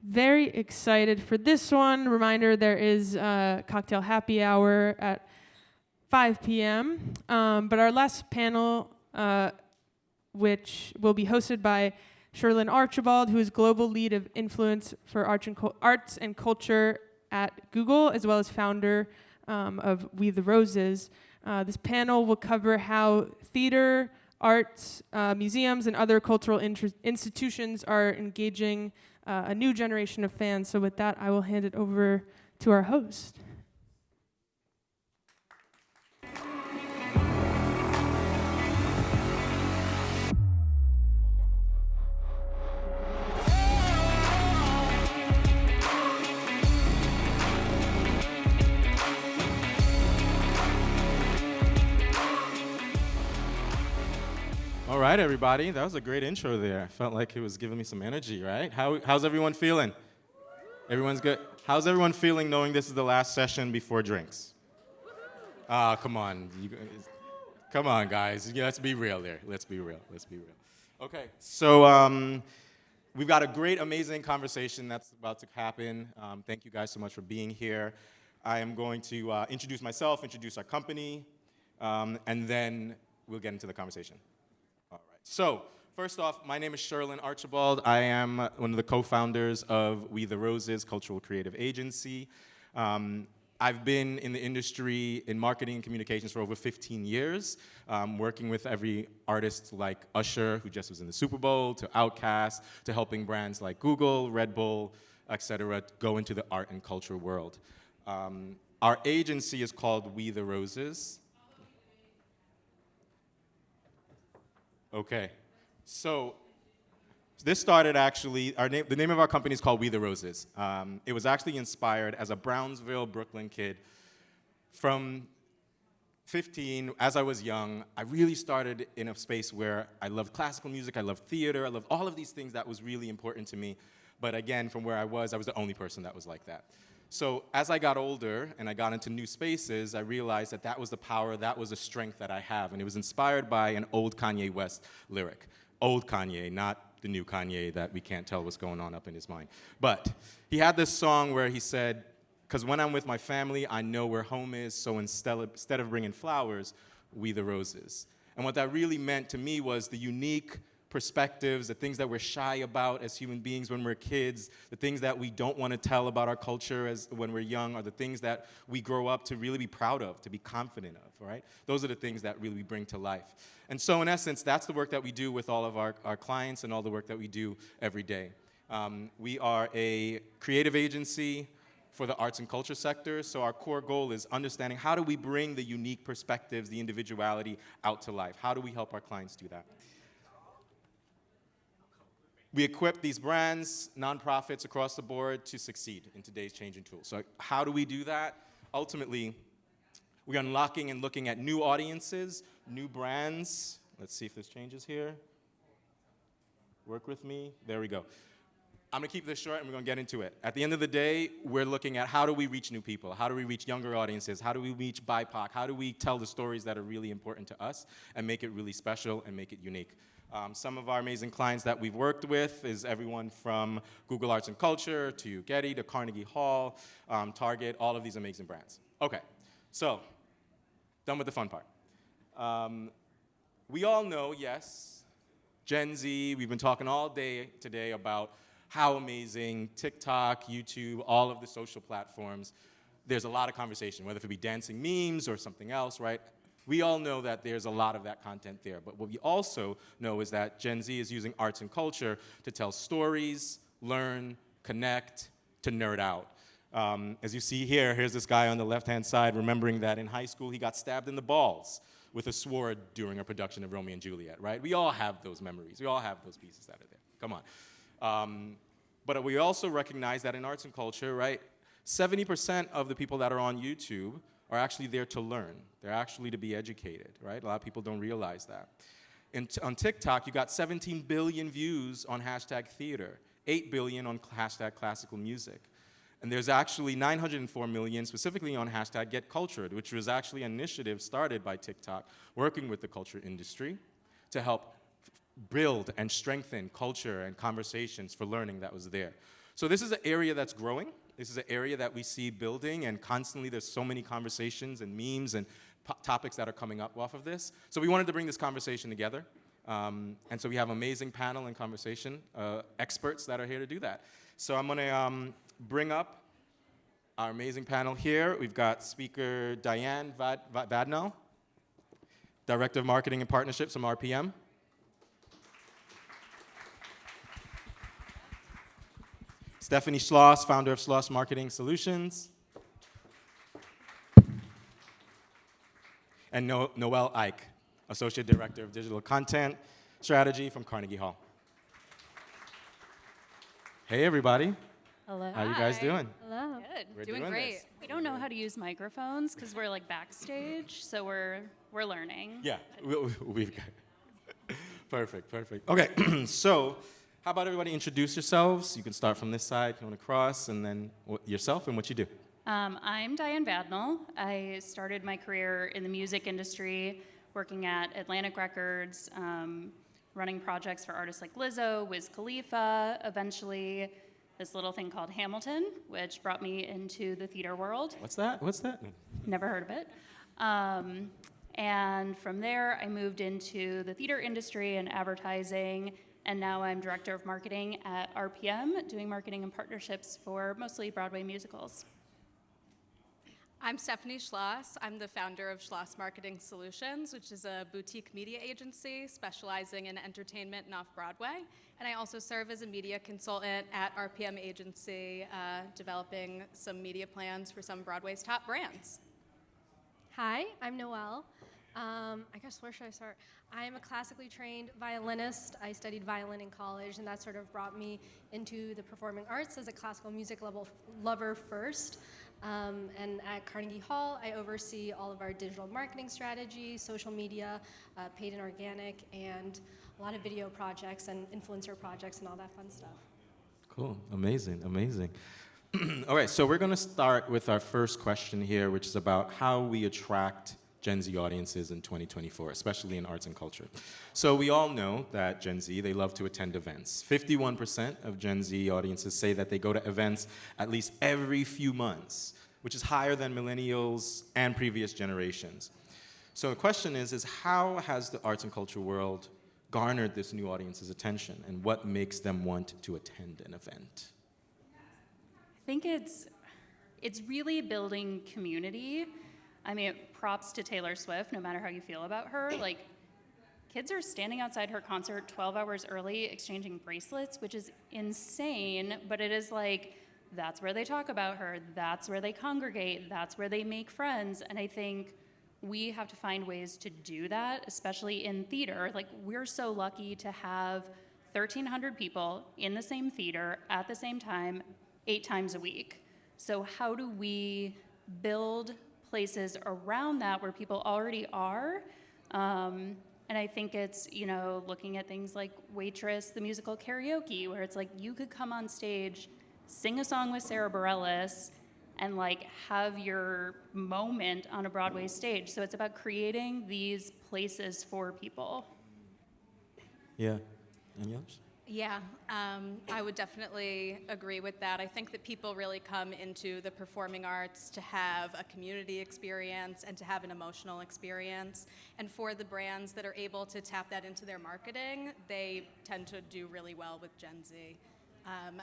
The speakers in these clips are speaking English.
Very excited for this one. Reminder, there is a cocktail happy hour at 5 p.m. But our last panel, which will be hosted by Sherlen Archibald, who is Global Lead of Influence for Arts and Culture at Google, as well as founder of We the Roses. This panel will cover how theater, arts, museums, and other cultural institutions are engaging a new generation of fans. So with that, I will hand it over to our host. All right, everybody, that was a great intro there. I felt like it was giving me some energy, right? How's everyone feeling? Everyone's good? How's everyone feeling knowing this is the last session before drinks? Come on. Come on, guys. Yeah, let's be real there. Let's be real. Okay, so we've got a great, amazing conversation that's about to happen. Thank you guys so much for being here. I am going to introduce myself, introduce our company, and then we'll get into the conversation. So, first off, my name is Sherlen Archibald. I am one of the co-founders of We the Roses Cultural Creative Agency. I've been in the industry in marketing and communications for over 15 years, working with every artist like Usher, who just was in the Super Bowl, to Outkast, to helping brands like Google, Red Bull, etc., go into the art and culture world. Our agency is called We the Roses. Okay, so this started actually, the name of our company is called We the Roses. It was actually inspired as a Brownsville, Brooklyn kid. From 15, as I was young, I really started in a space where I loved classical music, I loved theater, I loved all of these things that was really important to me. But again, from where I was the only person that was like that. So as I got older and I got into new spaces, I realized that that was the power, that was the strength that I have. And it was inspired by an old Kanye West lyric. Old Kanye, not the new Kanye that we can't tell what's going on up in his mind. But he had this song where he said, "'Cause when I'm with my family, I know where home is, so instead of bringing flowers, we the roses." And what that really meant to me was the unique perspectives, the things that we're shy about as human beings when we're kids, the things that we don't want to tell about our culture when we're young, are the things that we grow up to really be proud of, to be confident of, right? Those are the things that really we bring to life. And so in essence, that's the work that we do with all of our clients and all the work that we do every day. We are a creative agency for the arts and culture sector, so our core goal is understanding how do we bring the unique perspectives, the individuality out to life? How do we help our clients do that? We equip these brands, nonprofits across the board to succeed in today's changing tools. So how do we do that? Ultimately, we're unlocking and looking at new audiences, new brands. Let's see if this changes here. Work with me. There we go. I'm going to keep this short and we're going to get into it. At the end of the day, we're looking at how do we reach new people? How do we reach younger audiences? How do we reach BIPOC? How do we tell the stories that are really important to us and make it really special and make it unique? Some of our amazing clients that we've worked with is everyone from Google Arts and Culture to Getty to Carnegie Hall, Target, all of these amazing brands. Okay, so done with the fun part. We all know, yes, Gen Z, we've been talking all day today about how amazing TikTok, YouTube, all of the social platforms, there's a lot of conversation, whether it be dancing memes or something else, right? We all know that there's a lot of that content there, but what we also know is that Gen Z is using arts and culture to tell stories, learn, connect, to nerd out. As you see here, here's this guy on the left-hand side remembering that in high school he got stabbed in the balls with a sword during a production of Romeo and Juliet, right? We all have those memories. We all have those pieces that are there. Come on. But we also recognize that in arts and culture, right, 70% of the people that are on YouTube are actually there to learn. They're actually to be educated, right? A lot of people don't realize that. On TikTok, you got 17 billion views on hashtag theater, 8 billion on hashtag classical music. And there's actually 904 million specifically on hashtag Get Cultured, which was actually an initiative started by TikTok, working with the culture industry to help build and strengthen culture and conversations for learning that was there. So this is an area that's growing. This is an area that we see building, and constantly there's so many conversations and memes and topics that are coming up off of this. So we wanted to bring this conversation together. And so we have amazing panel and conversation experts that are here to do that. So I'm gonna bring up our amazing panel here. We've got speaker Diane Vadnal, Director of Marketing and Partnerships from RPM. Stephanie Schloss, founder of Schloss Marketing Solutions. And Noelle Ike, Associate Director of Digital Content Strategy from Carnegie Hall. Hey, everybody. Hello. How you guys doing? Hello. Good. We're doing doing great. this. We don't know how to use microphones because we're like backstage, so we're learning. Yeah, we've got perfect. Okay, so how about everybody introduce yourselves? You can start from this side, going across, and then yourself and what you do. I'm Diane Vadnal. I started my career in the music industry, working at Atlantic Records, running projects for artists like Lizzo, Wiz Khalifa, eventually this little thing called Hamilton, which brought me into the theater world. What's that? Never heard of it. And from there, I moved into the theater industry and advertising, and now I'm Director of Marketing at RPM, doing marketing and partnerships for mostly Broadway musicals. I'm Stephanie Schloss. I'm the founder of Schloss Marketing Solutions, which is a boutique media agency specializing in entertainment and off-Broadway. And I also serve as a media consultant at RPM Agency, developing some media plans for some of Broadway's top brands. Hi, I'm Noelle. I guess where should I start? I'm a classically trained violinist. I studied violin in college, and that sort of brought me into the performing arts as a classical music lover first. And at Carnegie Hall, I oversee all of our digital marketing strategy, social media, paid and organic, and a lot of video projects and influencer projects and all that fun stuff. Cool, amazing. All right, so we're gonna start with our first question here, which is about how we attract Gen Z audiences in 2024, especially in arts and culture. So we all know that Gen Z, they love to attend events. 51% of Gen Z audiences say that they go to events at least every few months, which is higher than millennials and previous generations. So the question is how has the arts and culture world garnered this new audience's attention, and what makes them want to attend an event? I think it's really building community. I mean, props to Taylor Swift, no matter how you feel about her. Like, kids are standing outside her concert 12 hours early exchanging bracelets, which is insane, but it is like, that's where they talk about her, that's where they congregate, that's where they make friends, and I think we have to find ways to do that, especially in theater. Like, we're so lucky to have 1,300 people in the same theater at the same time, 8 times a week. So how do we build places around that where people already are? And I think it's, looking at things like Waitress, the musical karaoke, where it's like you could come on stage, sing a song with Sarah Bareilles, and like have your moment on a Broadway stage. So it's about creating these places for people. Yeah, any others? Yeah, I would definitely agree with that. I think that people really come into the performing arts to have a community experience and to have an emotional experience. And for the brands that are able to tap that into their marketing, they tend to do really well with Gen Z.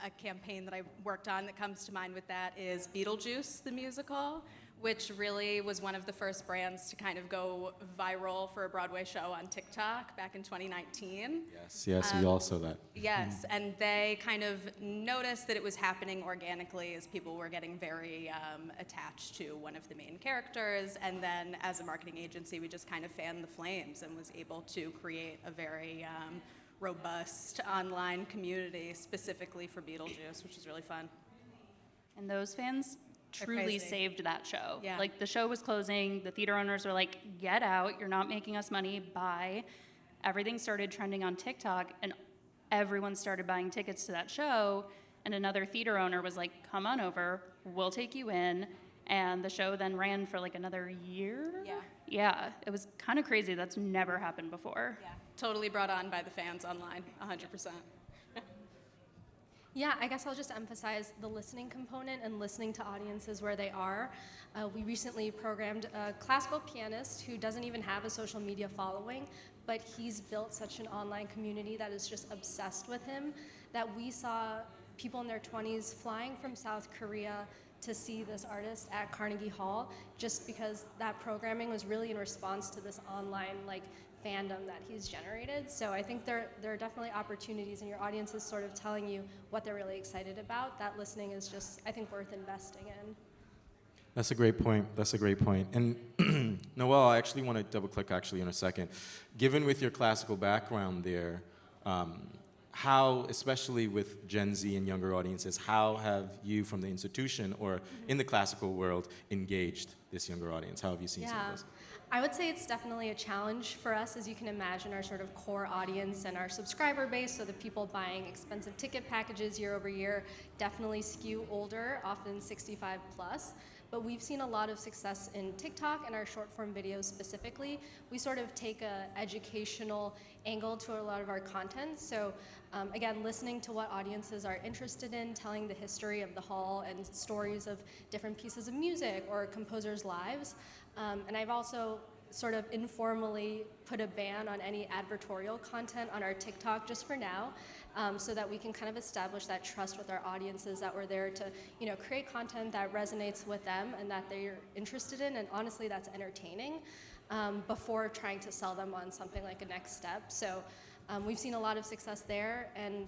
A campaign that I worked on that comes to mind with that is Beetlejuice, the musical, which really was one of the first brands to kind of go viral for a Broadway show on TikTok back in 2019. Yes, we all saw that. Yes, and they kind of noticed that it was happening organically as people were getting very attached to one of the main characters, and then as a marketing agency, we just kind of fanned the flames and was able to create a very robust online community specifically for Beetlejuice, which is really fun. And those fans truly crazy. saved that show. Yeah. Like, the show was closing, the theater owners were like, get out, you're not making us money, bye. Everything started trending on TikTok, and everyone started buying tickets to that show, and another theater owner was like, come on over, we'll take you in, and the show then ran for like another year? Yeah. Yeah, it was kind of crazy. That's never happened before. Yeah. totally brought on by the fans online, 100%. Yeah, I guess I'll just emphasize the listening component and listening to audiences where they are. We recently programmed a classical pianist who doesn't even have a social media following, but he's built such an online community that is just obsessed with him that we saw people in their 20s flying from South Korea to see this artist at Carnegie Hall just because that programming was really in response to this online fandom that he's generated. So I think there are definitely opportunities, and your audience is sort of telling you what they're really excited about. That listening is just, I think, worth investing in. That's a great point. That's a great point. And Noelle, I actually want to double click in a second. Given with your classical background there, how, especially with Gen Z and younger audiences, how have you from the institution or in the classical world engaged this younger audience? How have you seen some of this? I would say it's definitely a challenge for us. As you can imagine, our sort of core audience and our subscriber base, so the people buying expensive ticket packages year over year, definitely skew older, often 65 plus. But we've seen a lot of success in TikTok and our short form videos specifically. We sort of take a educational angle to a lot of our content. So again, listening to what audiences are interested in, telling the history of the hall and stories of different pieces of music or composers' lives. And I've also sort of informally put a ban on any advertorial content on our TikTok just for now, so that we can kind of establish that trust with our audiences, that we're there to, create content that resonates with them and that they're interested in, and honestly that's entertaining, before trying to sell them on something like a next step. So we've seen a lot of success there, and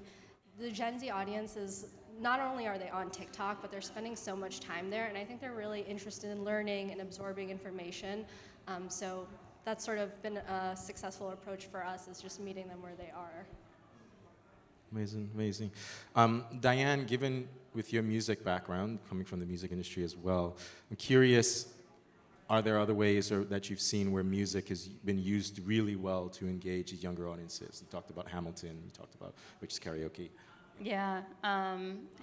the Gen Z audience is, not only are they on TikTok, but they're spending so much time there, and I think they're really interested in learning and absorbing information. So that's sort of been a successful approach for us, is just meeting them where they are. Amazing, amazing. Diane, given with your music background, coming from the music industry as well, I'm curious, are there other ways that you've seen where music has been used really well to engage younger audiences? You talked about Hamilton, you talked about which is karaoke. Yeah,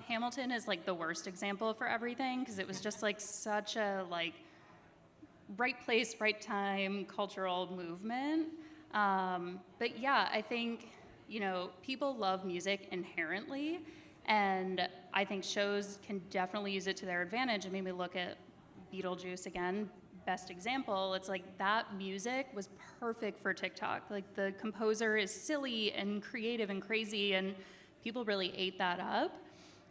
Hamilton is the worst example for everything, because it was just such a right place, right time cultural movement. But yeah, I think, people love music inherently, and I think shows can definitely use it to their advantage. I mean, we look at Beetlejuice again, best example. It's that music was perfect for TikTok. The composer is silly and creative and crazy, and people really ate that up.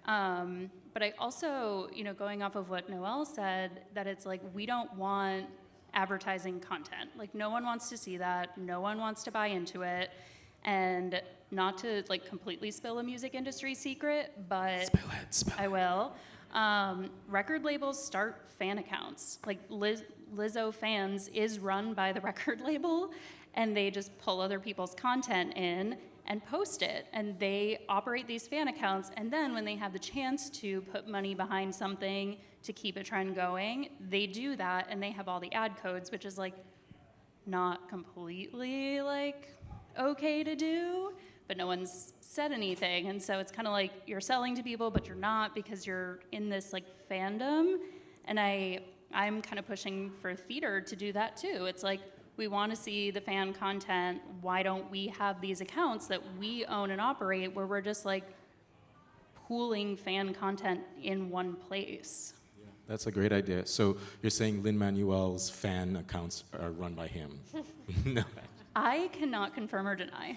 But I also, going off of what Noelle said, that it's we don't want advertising content. No one wants to see that. No one wants to buy into it. And not to completely spill a music industry secret, but Spill it. I will. Record labels start fan accounts. Lizzo Fans is run by the record label, and they just pull other people's content in and post it, and they operate these fan accounts, and then when they have the chance to put money behind something to keep a trend going, they do that, and they have all the ad codes, which is not completely okay to do, but no one's said anything, and so it's kind of you're selling to people, but you're not, because you're in this fandom. And I'm kind of pushing for theater to do that too. It's we want to see the fan content. Why don't we have these accounts that we own and operate, where we're just pooling fan content in one place? Yeah, that's a great idea. So you're saying Lin-Manuel's fan accounts are run by him? No. I cannot confirm or deny.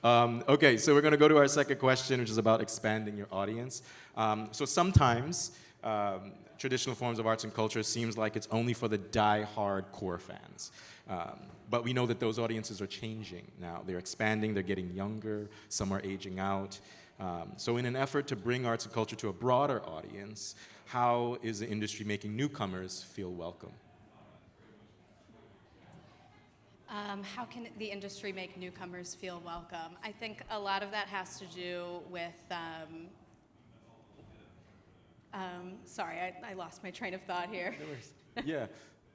Okay, so we're going to go to our second question, which is about expanding your audience. So sometimes traditional forms of arts and culture seems like it's only for the die-hard core fans. But we know that those audiences are changing now. They're expanding, they're getting younger, some are aging out. So in an effort to bring arts and culture to a broader audience, how is the industry making newcomers feel welcome? How can the industry make newcomers feel welcome? I think a lot of that has to do with, sorry, I lost my train of thought here. Yeah,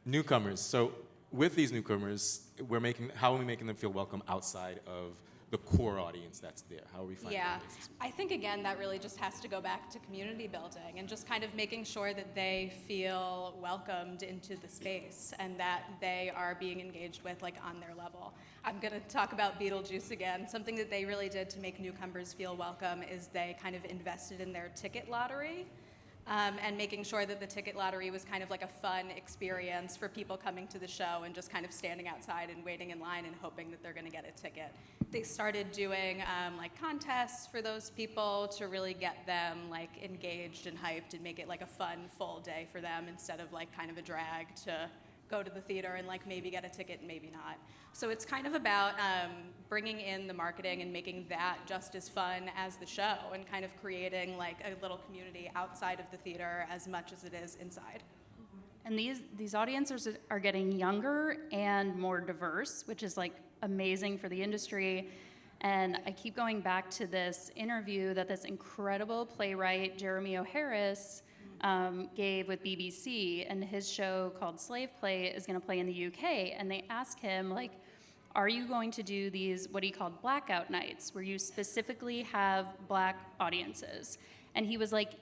newcomers. So with these newcomers, how are we making them feel welcome outside of the core audience that's there? How are we finding Yeah, audiences? I think again that really just has to go back to community building and just kind of making sure that they feel welcomed into the space and that they are being engaged with like on their level. I'm gonna talk about Beetlejuice again. Something that they really did to make newcomers feel welcome is they kind of invested in their ticket lottery. And making sure that the ticket lottery was kind of like a fun experience for people coming to the show and just kind of standing outside and waiting in line and hoping that they're going to get a ticket. They started doing like contests for those people to really get them like engaged and hyped and make it like a fun full day for them instead of like kind of a drag to go to the theater and like maybe get a ticket and maybe not. So it's kind of about bringing in the marketing and making that just as fun as the show and kind of creating like a little community outside of the theater as much as it is inside. And these audiences are getting younger and more diverse, which is like amazing for the industry. And I keep going back to this interview that this incredible playwright, Jeremy O'Harris, gave with BBC, and his show called Slave Play is going to play in the UK. And they asked him, like, are you going to do these, what he called blackout nights, where you specifically have black audiences? And he was like,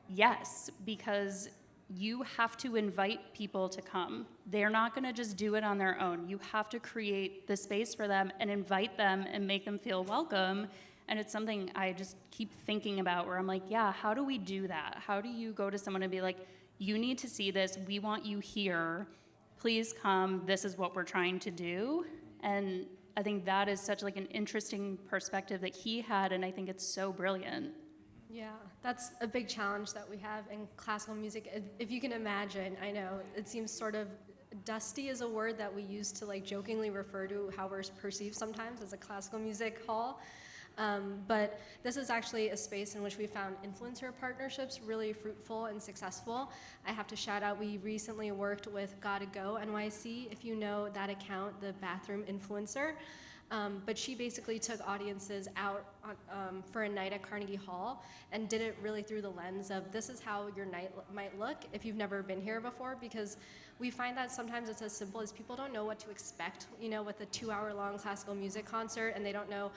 yes, because you have to invite people to come. They're not going to just do it on their own. You have to create the space for them and invite them and make them feel welcome. And it's something I just keep thinking about where I'm like, yeah, how do we do that? How do you go to someone and be like, you need to see this, we want you here, please come, this is what we're trying to do? And I think that is such like an interesting perspective that he had, and I think it's so brilliant. Yeah, that's a big challenge that we have in classical music. If you can imagine, I know it seems sort of dusty is a word that we use to like jokingly refer to how we're perceived sometimes as a classical music hall. But this is actually a space in which we found influencer partnerships really fruitful and successful. I have to shout out, we recently worked with Gotta Go NYC, if you know that account, the bathroom influencer. But she basically took audiences out for a night at Carnegie Hall and did it really through the lens of this is how your night might look if you've never been here before, because we find that sometimes it's as simple as people don't know what to expect, you know, with a 2-hour-long classical music concert, and they don't know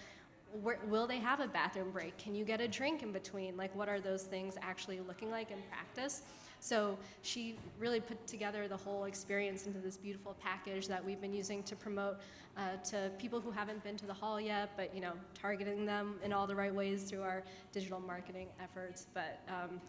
will they have a bathroom break? Can you get a drink in between? Like, what are those things actually looking like in practice? So she really put together the whole experience into this beautiful package that we've been using to promote to people who haven't been to the hall yet, but, you know, targeting them in all the right ways through our digital marketing efforts. But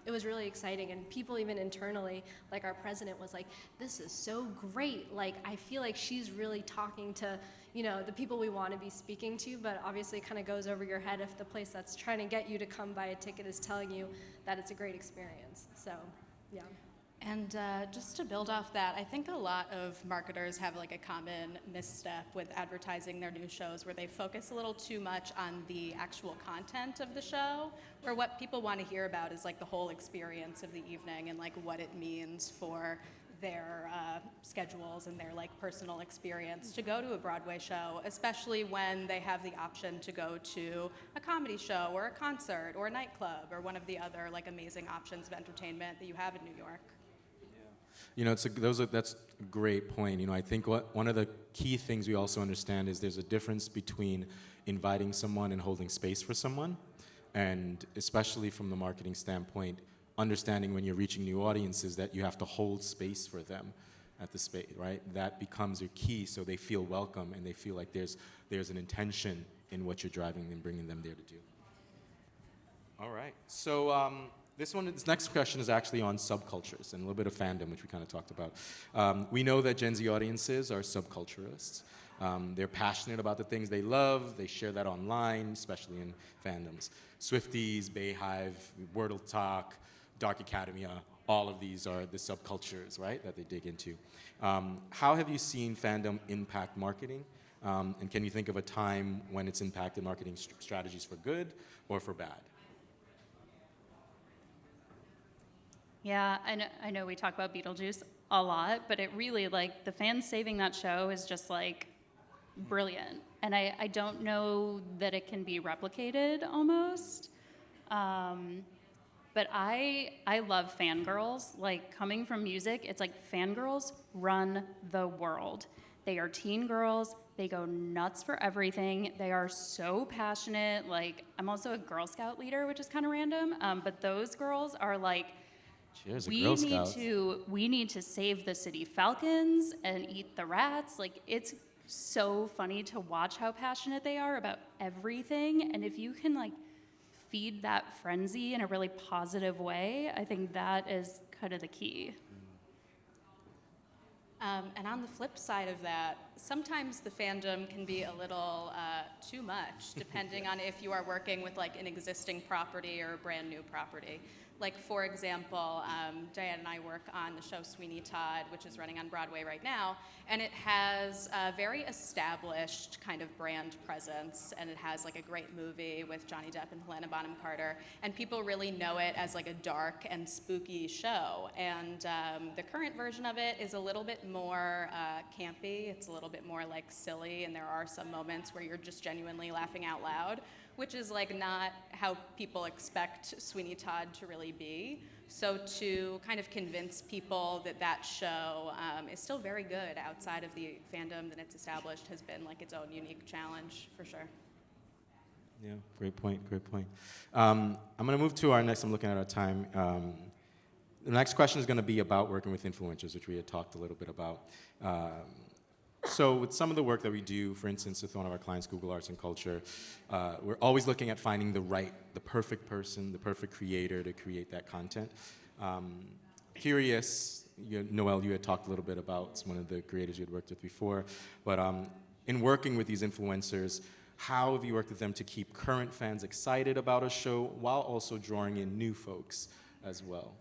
it was really exciting, and people even internally, like our president was like, this is so great. Like, I feel like she's really talking to, you know, the people we want to be speaking to, but obviously it kind of goes over your head if the place that's trying to get you to come buy a ticket is telling you that it's a great experience. So, yeah. And just to build off that, I think a lot of marketers have like a common misstep with advertising their new shows where they focus a little too much on the actual content of the show, where what people want to hear about is like the whole experience of the evening and like what it means for their schedules and their like personal experience to go to a Broadway show, especially when they have the option to go to a comedy show or a concert or a nightclub or one of the other like amazing options of entertainment that you have in New York. You know, that's a great point. You know, I think one of the key things we also understand is there's a difference between inviting someone and holding space for someone, and especially from the marketing standpoint, understanding when you're reaching new audiences that you have to hold space for them at the space, right? That becomes your key, so they feel welcome and they feel like there's an intention in what you're driving and bringing them there to do. All right, so this next question is actually on subcultures and a little bit of fandom, which we kind of talked about. We know that Gen Z audiences are subculturists. They're passionate about the things they love. They share that online, especially in fandoms. Swifties, Bayhive, Wordle Talk, Dark Academia, all of these are the subcultures, right, that they dig into. How have you seen fandom impact marketing? And can you think of a time when it's impacted marketing strategies for good or for bad? Yeah, I know we talk about Beetlejuice a lot, but it really, like, the fans saving that show is just, like, brilliant. And I don't know that it can be replicated almost. But I love fangirls. Like, coming from music, it's like fangirls run the world. They are teen girls They go nuts for everything. They are so passionate. Like, I'm also a Girl Scout leader, which is kind of random. But those girls are like, Cheers, we Girl need Scouts. we need to save the city falcons and eat the rats. Like, it's so funny to watch how passionate they are about everything. And if you can like feed that frenzy in a really positive way, I think that is kind of the key. And on the flip side of that, sometimes the fandom can be a little too much, depending on if you are working with like an existing property or a brand new property. Like, for example, Diane and I work on the show Sweeney Todd, which is running on Broadway right now, and it has a very established kind of brand presence, and it has like a great movie with Johnny Depp and Helena Bonham Carter, and people really know it as like a dark and spooky show. And the current version of it is a little bit more campy. It's a little bit more like silly, and there are some moments where you're just genuinely laughing out loud, which is like not how people expect Sweeney Todd to really be. So to kind of convince people that that show is still very good outside of the fandom that it's established has been like its own unique challenge, for sure. Yeah, great point, great point. I'm gonna move to our next, I'm looking at our time. The next question is gonna be about working with influencers, which we had talked a little bit about. So with some of the work that we do, for instance, with one of our clients, Google Arts and Culture, we're always looking at finding the perfect person, the perfect creator to create that content. Curious, Noelle, you had talked a little bit about one of the creators you had worked with before, but in working with these influencers, how have you worked with them to keep current fans excited about a show while also drawing in new folks as well?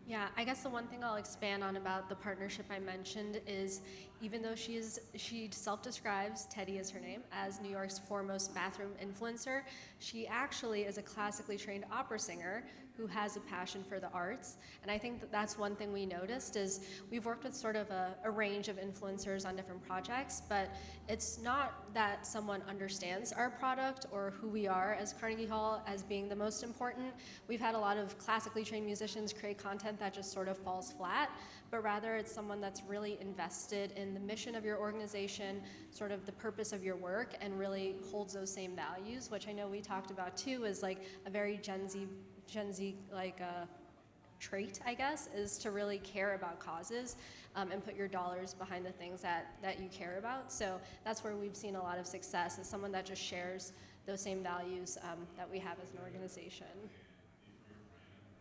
Yeah, I guess the one thing I'll expand on about the partnership I mentioned is, even though she self-describes, Teddy is her name, as New York's foremost bathroom influencer, she actually is a classically trained opera singer who has a passion for the arts. And I think that that's one thing we noticed is we've worked with sort of a range of influencers on different projects, but it's not that someone understands our product or who we are as Carnegie Hall as being the most important. We've had a lot of classically trained musicians create content that just sort of falls flat, but rather it's someone that's really invested in the mission of your organization, sort of the purpose of your work, and really holds those same values, which I know we talked about too, is like a very Gen Z like trait, I guess, is to really care about causes and put your dollars behind the things that you care about. So that's where we've seen a lot of success, is someone that just shares those same values that we have as an organization.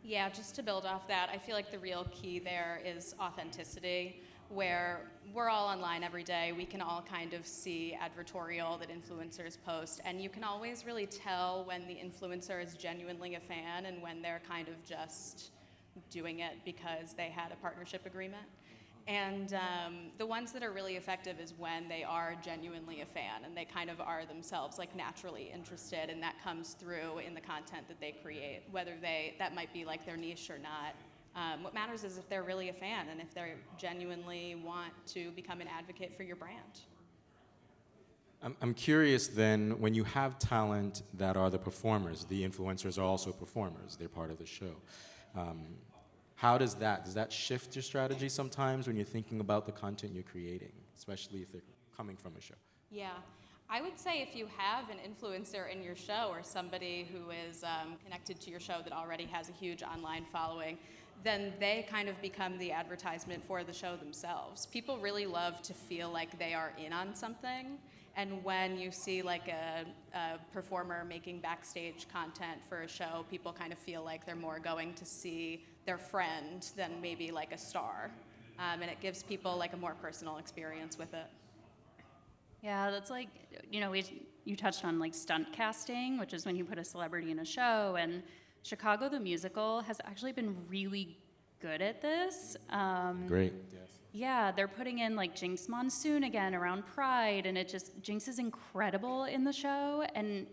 Yeah, just to build off that, I feel like the real key there is authenticity, where we're all online every day. We can all kind of see advertorial that influencers post, and you can always really tell when the influencer is genuinely a fan and when they're kind of just doing it because they had a partnership agreement. And the ones that are really effective is when they are genuinely a fan and they kind of are themselves like naturally interested, and that comes through in the content that they create, whether that might be like their niche or not. What matters is if they're really a fan and if they genuinely want to become an advocate for your brand. I'm curious then, when you have talent that are the performers, the influencers are also performers, they're part of the show. How does that shift your strategy sometimes when you're thinking about the content you're creating, especially if they're coming from a show? Yeah, I would say if you have an influencer in your show or somebody who is connected to your show that already has a huge online following, then they kind of become the advertisement for the show themselves. People really love to feel like they are in on something, and when you see like a performer making backstage content for a show, people kind of feel like they're more going to see their friend than maybe like a star, and it gives people like a more personal experience with it. Yeah, that's like, you touched on like stunt casting, which is when you put a celebrity in a show, and Chicago the Musical has actually been really good at this. Great, yes. Yeah, they're putting in like Jinx Monsoon again around Pride, and Jinx is incredible in the show, and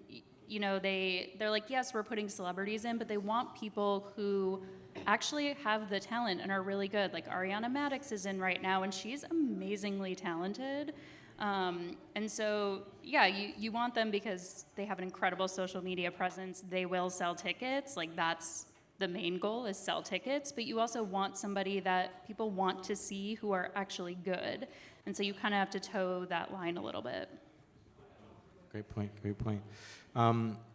they're like, yes, we're putting celebrities in, but they want people who actually have the talent and are really good. Like Ariana Madix is in right now, and she's amazingly talented. And so, yeah, you want them because they have an incredible social media presence. They will sell tickets. Like, that's the main goal, is sell tickets. But you also want somebody that people want to see who are actually good. And so you kind of have to toe that line a little bit. Great point, great point.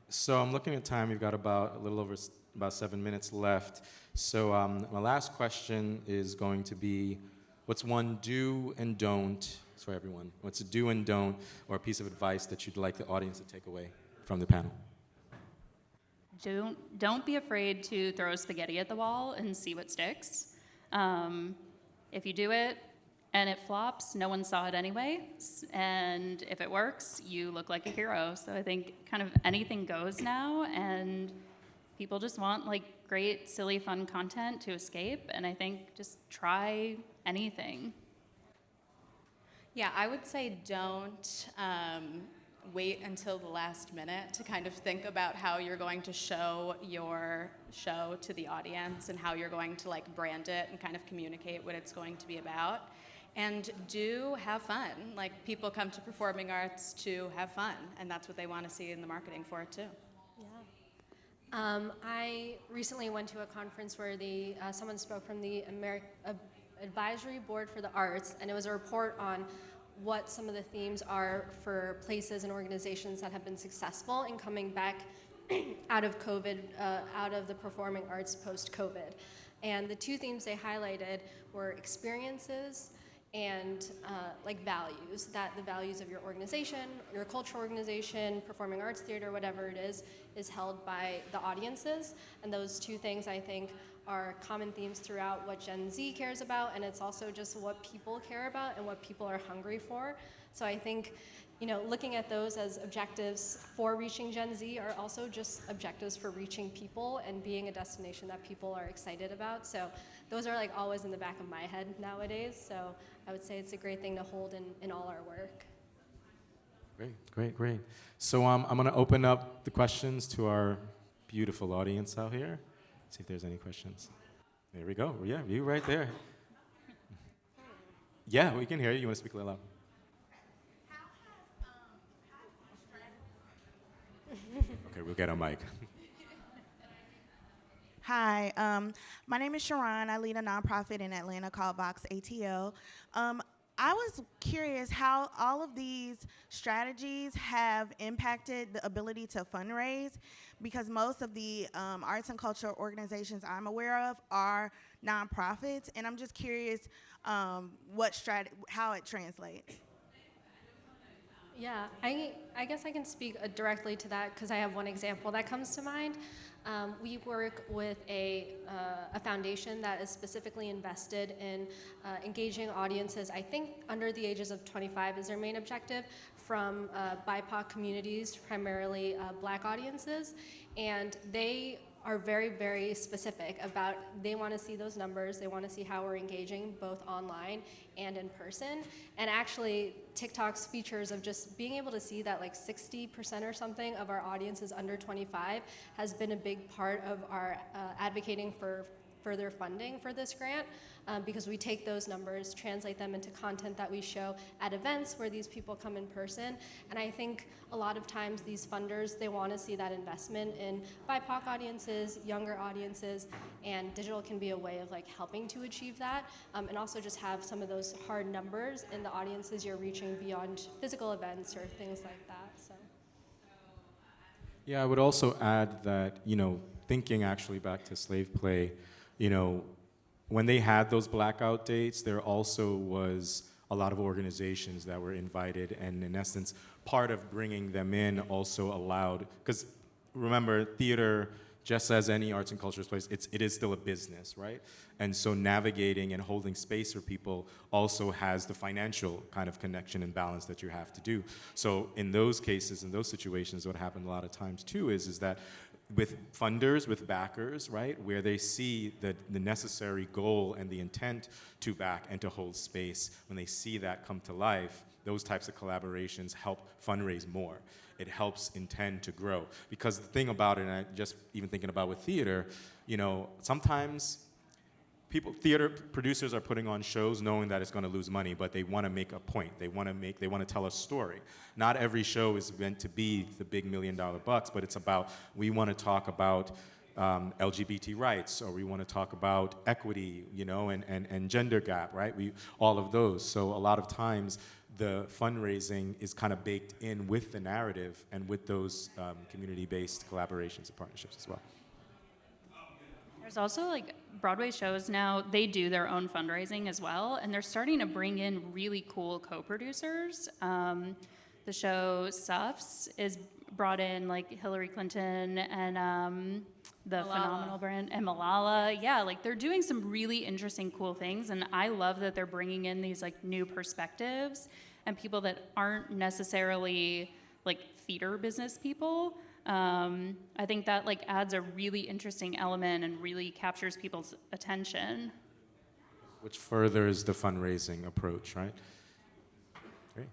So I'm looking at time. We've got about a little over about 7 minutes left. So my last question is going to be, what's one do and don't, for everyone, what's a do and don't, or a piece of advice that you'd like the audience to take away from the panel? Don't be afraid to throw spaghetti at the wall and see what sticks. If you do it and it flops, no one saw it anyway. And if it works, you look like a hero. So I think kind of anything goes now, and people just want like great, silly, fun content to escape. And I think just try anything. Yeah, I would say don't wait until the last minute to kind of think about how you're going to show your show to the audience and how you're going to like brand it and kind of communicate what it's going to be about. And do have fun. Like, people come to performing arts to have fun, and that's what they want to see in the marketing for it too. I recently went to a conference where someone spoke from the Advisory Board for the Arts, and it was a report on what some of the themes are for places and organizations that have been successful in coming back out of COVID, out of the performing arts post-COVID. And the two themes they highlighted were experiences and like values, that the values of your organization, your cultural organization, performing arts theater, whatever it is held by the audiences. And those two things, I think, are common themes throughout what Gen Z cares about, and it's also just what people care about and what people are hungry for. So I think, looking at those as objectives for reaching Gen Z are also just objectives for reaching people and being a destination that people are excited about. So those are like always in the back of my head nowadays. So I would say it's a great thing to hold in all our work. Great. So I'm going to open up the questions to our beautiful audience out here. See if there's any questions. There we go. Yeah, you right there. Yeah, we can hear you. You want to speak a little loud? Okay, we'll get a mic. Hi, my name is Sharon. I lead a nonprofit in Atlanta called Vox ATL. I was curious how all of these strategies have impacted the ability to fundraise, because most of the arts and culture organizations I'm aware of are nonprofits, and I'm just curious how it translates. Yeah, I guess I can speak directly to that because I have one example that comes to mind. We work with a foundation that is specifically invested in engaging audiences, I think under the ages of 25 is their main objective, from BIPOC communities, primarily Black audiences, and they are very, very specific about, they want to see those numbers, they want to see how we're engaging both online and in person. And actually, TikTok's features of just being able to see that like 60% or something of our audience is under 25 has been a big part of our advocating for further funding for this grant, because we take those numbers, translate them into content that we show at events where these people come in person. And I think a lot of times these funders, they want to see that investment in BIPOC audiences, younger audiences, and digital can be a way of like helping to achieve that, and also just have some of those hard numbers in the audiences you're reaching beyond physical events or things like that. So. Yeah, I would also add that, thinking actually back to slave play, when they had those blackout dates, there also was a lot of organizations that were invited, and in essence, part of bringing them in also allowed, because remember, theater, just as any arts and cultures place, it is still a business, right? And so navigating and holding space for people also has the financial kind of connection and balance that you have to do. So in those cases, in those situations, what happened a lot of times too is that with funders, with backers, right, where they see the necessary goal and the intent to back and to hold space, when they see that come to life, those types of collaborations help fundraise more. It helps intend to grow. Because the thing about it, and I just even thinking about with theater, sometimes theater producers are putting on shows knowing that it's going to lose money, but they want to make a point. They want to tell a story. Not every show is meant to be the big $1 million bucks, but it's about, we want to talk about LGBT rights, or we want to talk about equity, you know, and gender gap, right? All of those. So a lot of times the fundraising is kind of baked in with the narrative and with those community-based collaborations and partnerships as well. There's also like Broadway shows now, they do their own fundraising as well, and they're starting to bring in really cool co-producers. The show Suffs is brought in like Hillary Clinton and the Malala. Phenomenal Brand and Malala. Yeah, like they're doing some really interesting, cool things, and I love that they're bringing in these like new perspectives and people that aren't necessarily like theater business people. I think that like adds a really interesting element and really captures people's attention. Which furthers the fundraising approach, right? Great.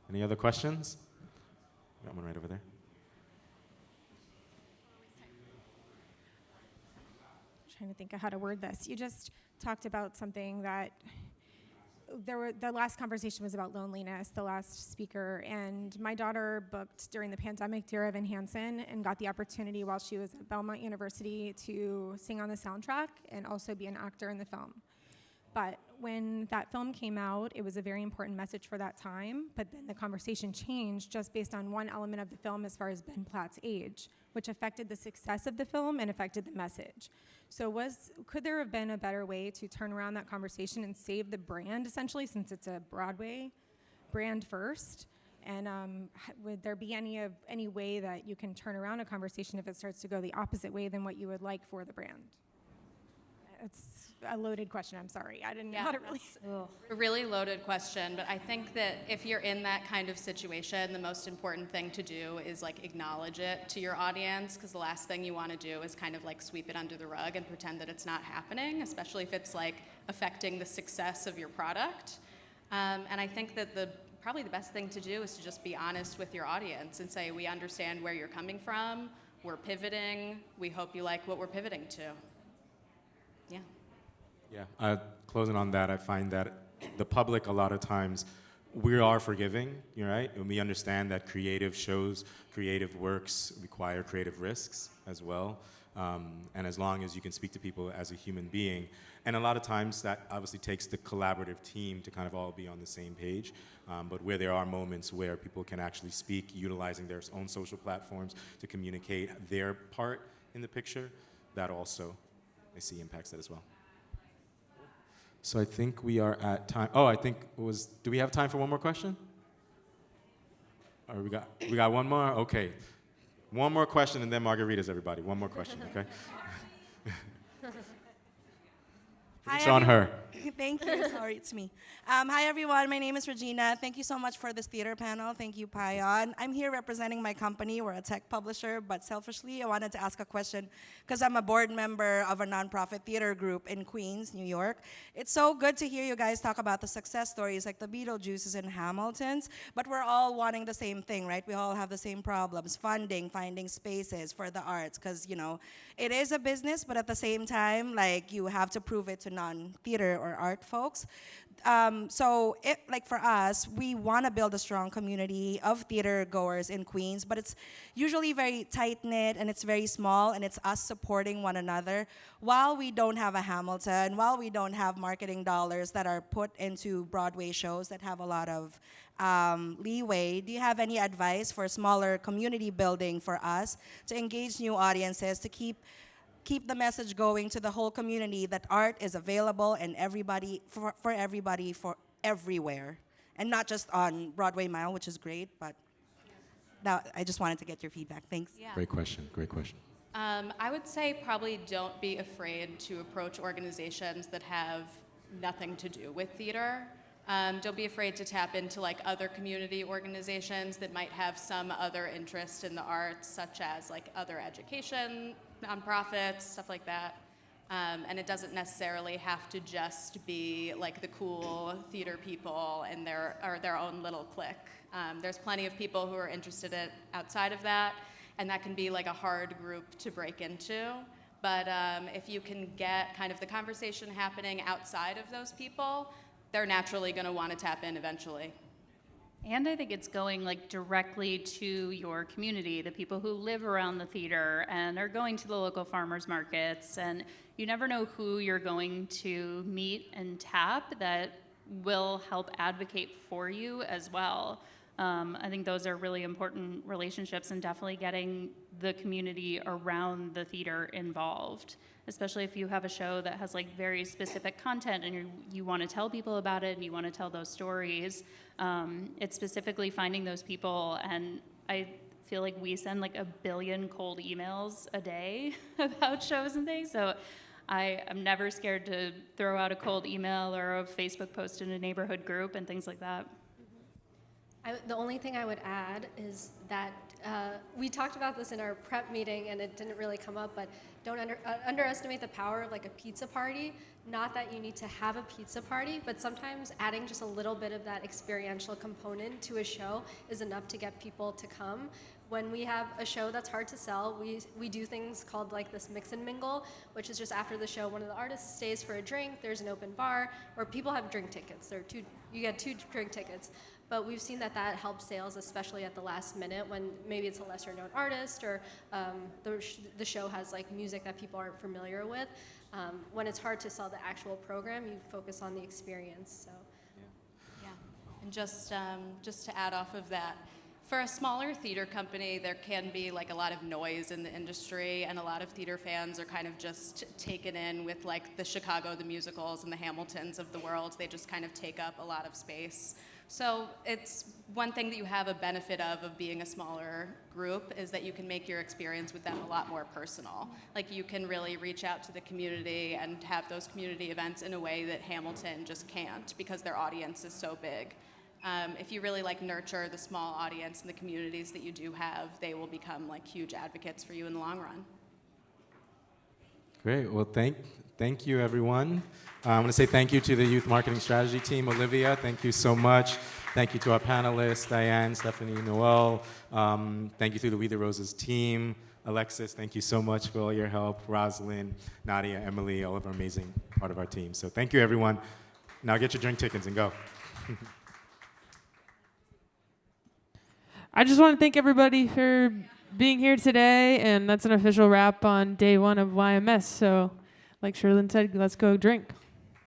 Any other questions? Got one right over there. Trying to think of how to word this. You just talked about something that the last conversation was about loneliness, the last speaker, and my daughter booked during the pandemic Dear Evan Hansen and got the opportunity while she was at Belmont University to sing on the soundtrack and also be an actor in the film. But when that film came out, it was a very important message for that time, but then the conversation changed just based on one element of the film as far as Ben Platt's age, which affected the success of the film and affected the message. So could there have been a better way to turn around that conversation and save the brand, essentially, since it's a Broadway brand first? And would there be any way that you can turn around a conversation if it starts to go the opposite way than what you would like for the brand? It's a loaded question, I'm sorry. I didn't know how to really... A really loaded question, but I think that if you're in that kind of situation, the most important thing to do is like acknowledge it to your audience, because the last thing you want to do is kind of like sweep it under the rug and pretend that it's not happening, especially if it's like affecting the success of your product. And I think that probably the best thing to do is to just be honest with your audience and say, we understand where you're coming from, we're pivoting, we hope you like what we're pivoting to. Yeah. Yeah, closing on that, I find that the public, a lot of times, we are forgiving, right? And we understand that creative shows, creative works require creative risks as well. And as long as you can speak to people as a human being. And a lot of times that obviously takes the collaborative team to kind of all be on the same page. But where there are moments where people can actually speak, utilizing their own social platforms to communicate their part in the picture, that also I see impacts that as well. So I think we are at time. Oh, do we have time for one more question? Or we got one more? Okay. One more question and then margaritas, everybody. One more question, okay? It's on her. Thank you. Sorry, it's me. Hi, everyone. My name is Regina. Thank you so much for this theater panel. Thank you, Payan. I'm here representing my company. We're a tech publisher, but selfishly, I wanted to ask a question because I'm a board member of a nonprofit theater group in Queens, New York. It's so good to hear you guys talk about the success stories like the Beetlejuices and Hamiltons, but we're all wanting the same thing, right? We all have the same problems, funding, finding spaces for the arts, because, you know, it is a business, but at the same time, like, you have to prove it to non-theater or art folks. So like for us, we want to build a strong community of theater goers in Queens, but it's usually very tight-knit and it's very small, and it's us supporting one another. While we don't have a Hamilton, while we don't have marketing dollars that are put into Broadway shows that have a lot of leeway, do you have any advice for smaller community building for us to engage new audiences, to keep the message going to the whole community that art is available and everybody for everybody for everywhere, and not just on Broadway Mile, which is great, but I just wanted to get your feedback. Thanks. Yeah. Great question, great question. I would say probably don't be afraid to approach organizations that have nothing to do with theater. Don't be afraid to tap into like other community organizations that might have some other interest in the arts, such as like other education, nonprofits, stuff like that. And it doesn't necessarily have to just be like the cool theater people and their own little clique. There's plenty of people who are interested in outside of that, and that can be like a hard group to break into. But if you can get kind of the conversation happening outside of those people, they're naturally going to want to tap in eventually. And I think it's going like directly to your community, the people who live around the theater and are going to the local farmers markets. And you never know who you're going to meet and tap that will help advocate for you as well. I think those are really important relationships, and definitely getting the community around the theater involved, especially if you have a show that has like very specific content and you want to tell people about it and you want to tell those stories. It's specifically finding those people, and I feel like we send like 1 billion cold emails a day about shows and things, so I'm never scared to throw out a cold email or a Facebook post in a neighborhood group and things like that. The only thing I would add is that we talked about this in our prep meeting, and it didn't really come up, but don't underestimate the power of like a pizza party. Not that you need to have a pizza party, but sometimes adding just a little bit of that experiential component to a show is enough to get people to come. When we have a show that's hard to sell, we do things called like this mix and mingle, which is just after the show, one of the artists stays for a drink, there's an open bar, or people have drink tickets. You get 2 drink tickets. But we've seen that helps sales, especially at the last minute when maybe it's a lesser known artist, or the show has like music that people aren't familiar with. When it's hard to sell the actual program, you focus on the experience. So. Yeah, and just to add off of that, for a smaller theater company, there can be like a lot of noise in the industry, and a lot of theater fans are kind of just taken in with like the Chicago, the musicals, and the Hamiltons of the world. They just kind of take up a lot of space. So it's one thing that you have a benefit of being a smaller group is that you can make your experience with them a lot more personal. Like you can really reach out to the community and have those community events in a way that Hamilton just can't, because their audience is so big. If you really like nurture the small audience and the communities that you do have, they will become like huge advocates for you in the long run. Great. Well, thank you, everyone. I want to say thank you to the Youth Marketing Strategy team. Olivia, thank you so much. Thank you to our panelists, Diane, Stephanie, Noelle. Thank you to the We the Roses team. Alexis, thank you so much for all your help. Rosalind, Nadia, Emily, all of our amazing part of our team. So thank you, everyone. Now get your drink tickets and go. I just want to thank everybody for being here today, and that's an official wrap on day 1 of YMS. So, like Sherlen said, let's go drink.